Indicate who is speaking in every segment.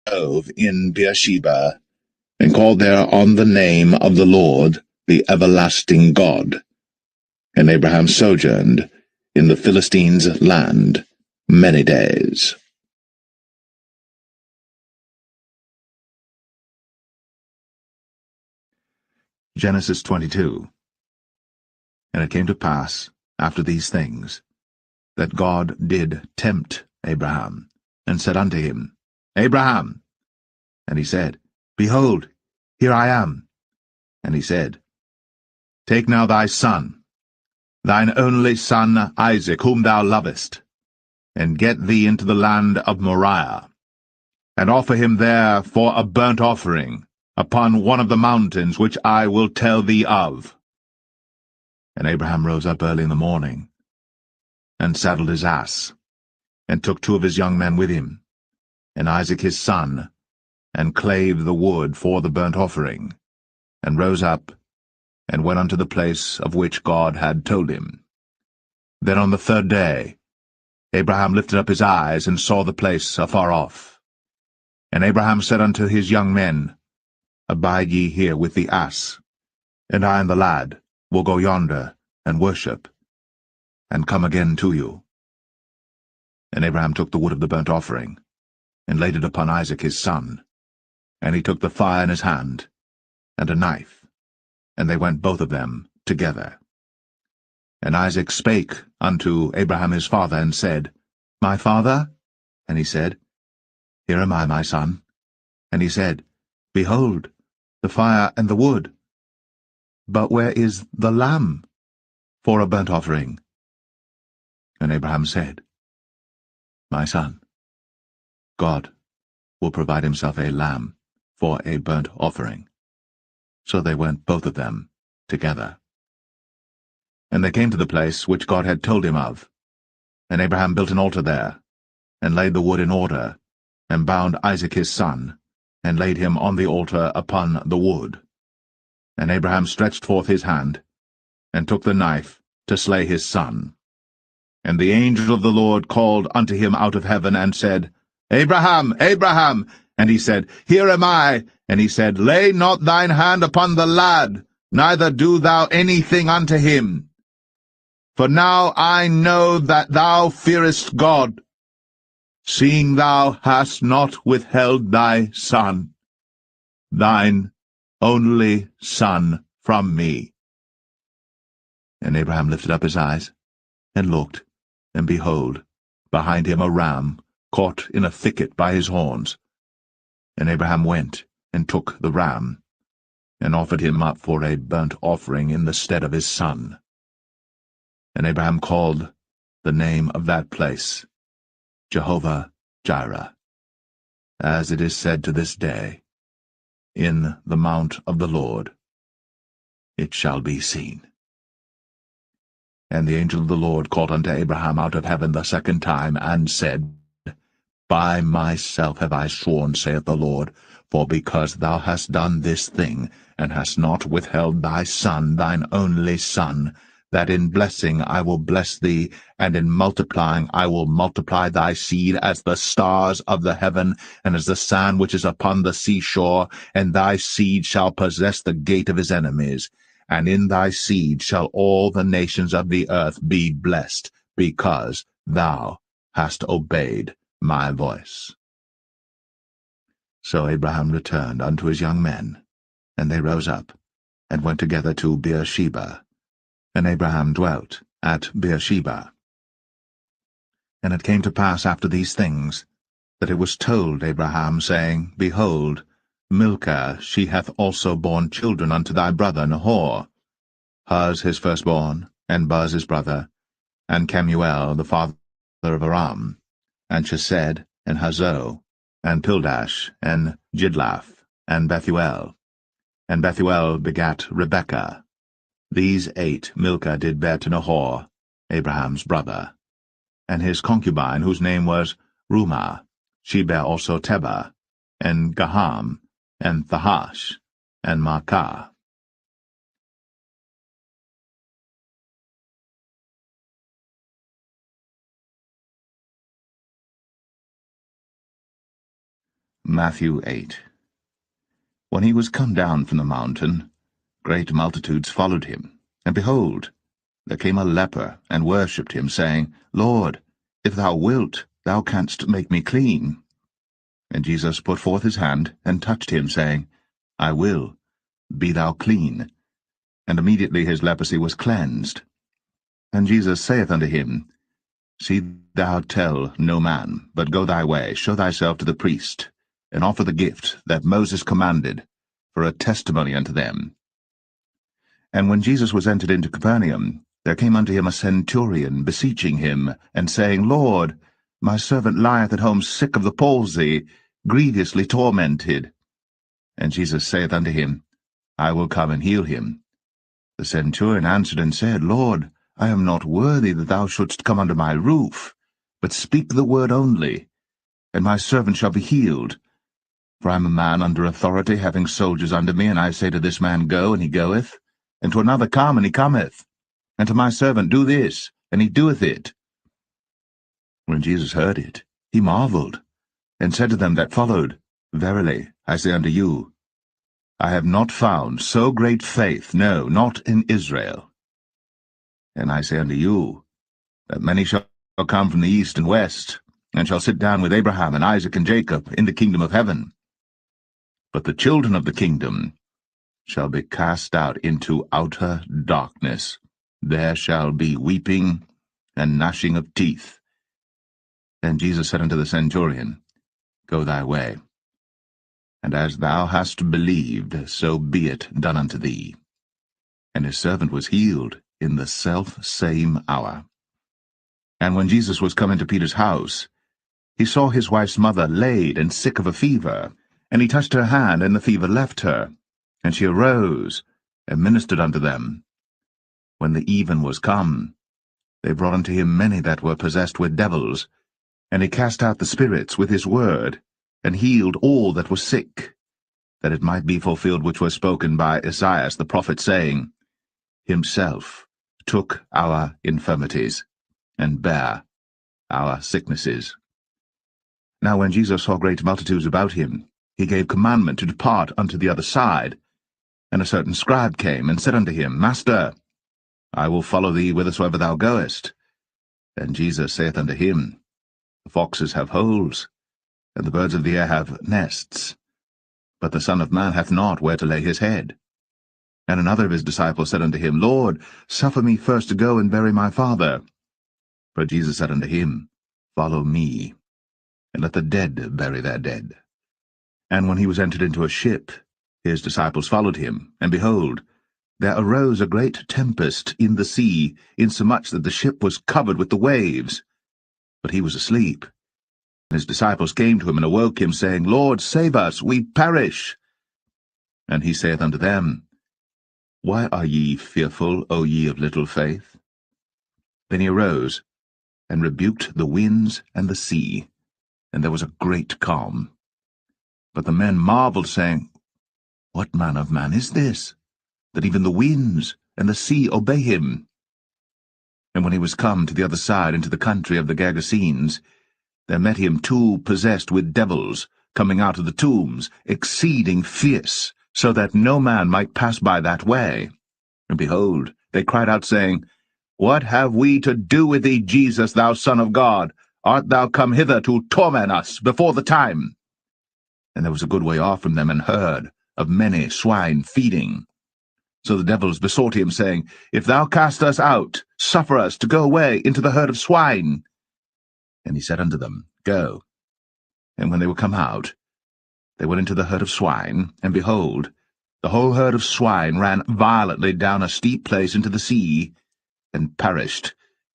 Speaker 1: grove in Beersheba, and called there on the name of the Lord, the everlasting God. And Abraham sojourned in the Philistines' land many days. Genesis 22. And it came to pass, after these things, that God did tempt Abraham, and said unto him, Abraham! And he said, Behold, here I am. And he said, Take now thy son, thine only son Isaac, whom thou lovest, and get thee into the land of Moriah, and offer him there for a burnt offering upon one of the mountains which I will tell thee of. And Abraham rose up early in the morning, and saddled his ass, and took 2 of his young men with him, and Isaac his son, and clave the wood for the burnt offering, and rose up, and went unto the place of which God had told him. Then on the 3rd day Abraham lifted up his eyes, and saw the place afar off. And Abraham said unto his young men, Abide ye here with the ass, and I and the lad will go yonder, and worship, and come again to you. And Abraham took the wood of the burnt offering, and laid it upon Isaac his son. And he took the fire in his hand, and a knife, and they went both of them together. And Isaac spake unto Abraham his father, and said, My father? And he said, Here am I, my son. And he said, Behold, the fire and the wood. But where is the lamb for a burnt offering? And Abraham said, My son, God will provide himself a lamb for a burnt offering. So they went both of them together. And they came to the place which God had told him of. And Abraham built an altar there, and laid the wood in order, and bound Isaac his son, and laid him on the altar upon the wood. And Abraham stretched forth his hand, and took the knife to slay his son. And the angel of the Lord called unto him out of heaven, and said, Abraham, Abraham! And he said, Here am I. And he said, Lay not thine hand upon the lad, neither do thou anything unto him. For now I know that thou fearest God, seeing thou hast not withheld thy son, thine only son, from me. And Abraham lifted up his eyes, and looked, and behold, behind him a ram, caught in a thicket by his horns. And Abraham went, and took the ram, and offered him up for a burnt offering in the stead of his son. And Abraham called the name of that place Jehovah-Jireh, as it is said to this day, In the mount of the Lord it shall be seen. And the angel of the Lord called unto Abraham out of heaven the 2nd time, and said, By myself have I sworn, saith the Lord, for because thou hast done this thing, and hast not withheld thy son, thine only son, that in blessing I will bless thee, and in multiplying I will multiply thy seed as the stars of the heaven, and as the sand which is upon the seashore, and thy seed shall possess the gate of his enemies. And in thy seed shall all the nations of the earth be blessed, because thou hast obeyed my voice. So Abraham returned unto his young men, and they rose up, and went together to Beersheba. And Abraham dwelt at Beersheba. And it came to pass after these things, that it was told Abraham, saying, Behold, Milcah, she hath also borne children unto thy brother Nahor, Huz his firstborn, and Buz his brother, and Kemuel the father of Aram, and Chesed, and Hazo, and Pildash, and Jidlaph, and Bethuel. And Bethuel begat Rebekah. These 8 Milcah did bear to Nahor, Abraham's brother. And his concubine, whose name was Rumah, she bare also Tebah, and Gaham, and Thahash, and Maacah. Matthew 8. When he was come down from the mountain, great multitudes followed him. And behold, there came a leper, and worshipped him, saying, Lord, if thou wilt, thou canst make me clean. And Jesus put forth his hand, and touched him, saying, I will, be thou clean. And immediately his leprosy was cleansed. And Jesus saith unto him, See thou tell no man, but go thy way, show thyself to the priest, and offer the gift that Moses commanded, for a testimony unto them. And when Jesus was entered into Capernaum, there came unto him a centurion, beseeching him, and saying, Lord, my servant lieth at home sick of the palsy, grievously tormented. And Jesus saith unto him, I will come and heal him. The centurion answered and said, Lord, I am not worthy that thou shouldst come under my roof, but speak the word only, and my servant shall be healed. For I am a man under authority, having soldiers under me, and I say to this man, Go, and he goeth, and to another, Come, and he cometh, and to my servant, Do this, and he doeth it. When Jesus heard it, he marveled, and said to them that followed, Verily, I say unto you, I have not found so great faith, no, not in Israel. And I say unto you, that many shall come from the east and west, and shall sit down with Abraham and Isaac and Jacob in the kingdom of heaven. But the children of the kingdom shall be cast out into outer darkness. There shall be weeping and gnashing of teeth. Then Jesus said unto the centurion, Go thy way, and as thou hast believed, so be it done unto thee. And his servant was healed in the self-same hour. And when Jesus was come into Peter's house, he saw his wife's mother laid and sick of a fever, and he touched her hand, and the fever left her, and she arose, and ministered unto them. When the even was come, they brought unto him many that were possessed with devils, and he cast out the spirits with his word, and healed all that were sick, that it might be fulfilled which was spoken by Esaias the prophet, saying, Himself took our infirmities, and bare our sicknesses. Now when Jesus saw great multitudes about him, he gave commandment to depart unto the other side. And a certain scribe came, and said unto him, Master, I will follow thee whithersoever thou goest. And Jesus saith unto him, The foxes have holes, and the birds of the air have nests, but the Son of Man hath not where to lay his head. And another of his disciples said unto him, Lord, suffer me first to go and bury my father. But Jesus said unto him, Follow me, and let the dead bury their dead. And when he was entered into a ship, his disciples followed him, and behold, there arose a great tempest in the sea, insomuch that the ship was covered with the waves. But he was asleep. And his disciples came to him, and awoke him, saying, Lord, save us, we perish. And he saith unto them, Why are ye fearful, O ye of little faith? Then he arose, and rebuked the winds and the sea, and there was a great calm. But the men marveled, saying, What manner of man is this, that even the winds and the sea obey him? And when he was come to the other side, into the country of the Gergesenes, there met him two possessed with devils, coming out of the tombs, exceeding fierce, so that no man might pass by that way. And behold, they cried out, saying, What have we to do with thee, Jesus, thou Son of God? Art thou come hither to torment us before the time? And there was a good way off from them an herd of many swine feeding. So the devils besought him, saying, If thou cast us out, suffer us to go away into the herd of swine. And he said unto them, Go. And when they were come out, they went into the herd of swine, and behold, the whole herd of swine ran violently down a steep place into the sea, and perished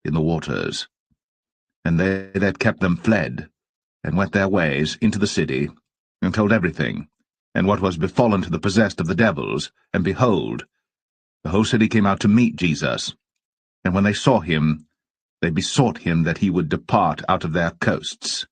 Speaker 1: in the waters. And they that kept them fled, and went their ways into the city, and told everything, and what was befallen to the possessed of the devils. And behold, the whole city came out to meet Jesus. And when they saw him, they besought him that he would depart out of their coasts.